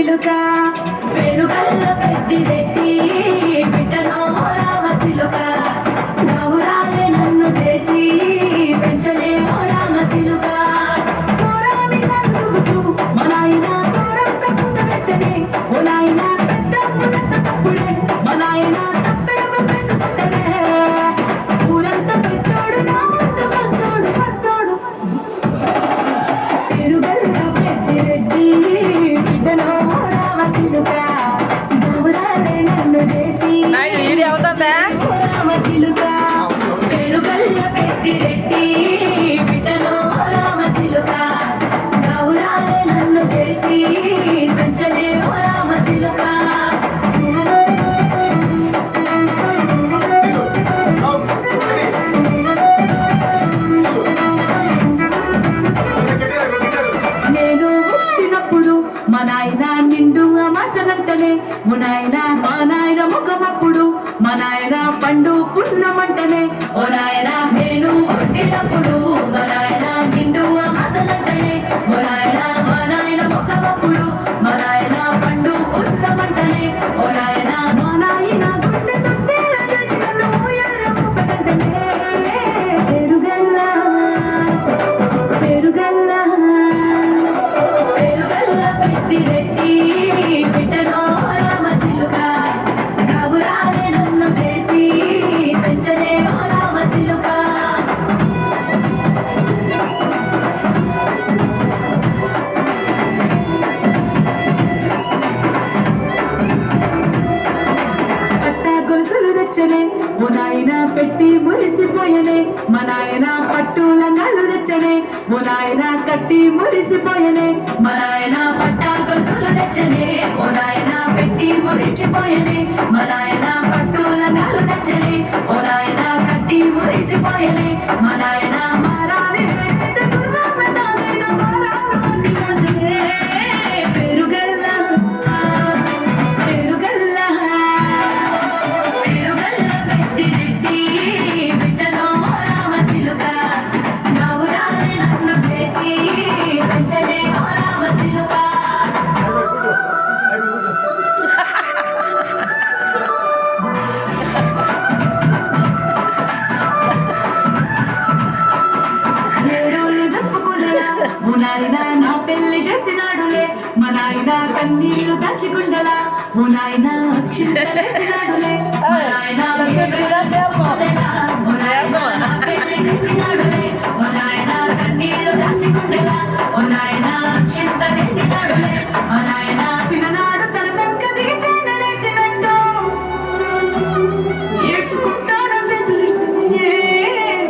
సిలుక పేరుగల్ల పెద్దిరెడ్డి బిడ్డనో రామ సిలుక గౌరాలే నన్ను చేసి పెంచలే ఓ రామ సిలుక కోరామి సందుకు మా నాయన కోరక్క కుదరతనే ఓ నాయన పెద్ద పులత తప్పుడే మా నాయన తప్పేమ పెసుకుంటనే ఊరంతా పెద్దోడు నా అంత వస్తోడు పట్టోడు పేరుగల్ల పెద్దిరెడ్డి బిడ్డనో రామ సిలుక గౌరాలే నన్ను చేసి రామ సిలుక పేరుగల్ల పెద్దిరెడ్డి బిడ్డనో రామ సిలుక గౌరాలే నన్ను చేసి పెంచలే ఓ రామ సిలుక నేను పుట్టినప్పుడు మా నాయన నిండు అమాసనంటనే మా నాయన ముఖమప్పుడు మా నాయన పండు పున్నమంటనే ఓ నాయన నేను పుట్టినప్పుడు మా నాయన నిండు అమాసనంటనే ఓ నాయన మా నాయన ముఖమప్పుడు మా నాయన పండు పున్నమంటనే ఓ నాయన మా నాయన గుండె తొట్టేలా చేసి నన్ను ఊయల్లో ఊపకంటనే పేరుగల్ల పేరుగల్ల పెద్దిరెడ్డి బిడ్డనో రామ సిలుక గౌరాలే నన్ను చేసి పెంచలే ఓ రామ సిలుక పట్ట గొలుసులు తెచ్చనే ఓ నాయన పెట్టి మురిసిపోయనే మా నాయన పట్టు లంగాలు తెచ్చనే ఓ నాయన కట్టి మురిసిపోయనే మా నాయన పట్ట గొలుసులు తెచ్చనే ఓ నాయన పెట్టి మురిసిపోయనే మా నాయన పట్టు లంగాలు తెచ్చనే ఓ నాయన కట్టి మురిసిపోయనే మా నాయన మారాని పెద్ద గుర్రమ తానైన మారాని కోసమే పేరుగల్ల పేరుగల్ల పేరుగల్ల పెద్దిరెడ్డి బిడ్డనో రామ సిలుక గౌరాలే నన్ను చేసి పెంచలే ఓ రామ సిలుక ఏడోళ్ళు చెప్పుకునేలా ఓ నాయన నా పెళ్లి చేసినాడులే మా నాయన కన్నీళ్లు దాచికుండలా ఓ నాయన అక్షింతలేసినాడులే మా నాయన ఏడోళ్ళు చెప్పుకునేలా ఓ నాయన నా పెళ్లి చేసినాడులే మా నాయన కన్నీళ్లు దాచికుండలా ఓ నాయన అక్షింతలేసినాడులే మా నాయన సిననాడు తన సంగతి తేనెలేసినట్టు ఏసుకుంటాడు సెతులిసినే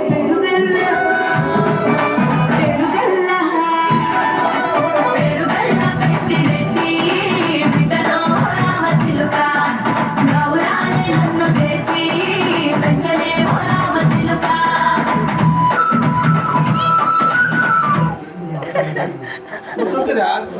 పెరుగల్ల పేరుగల్ల పెద్దిరెడ్డి బిడ్డనో రామ సిలుక గౌరాలే నన్ను చేసి పెంచలే ఓ రామ సిలుక Look at that.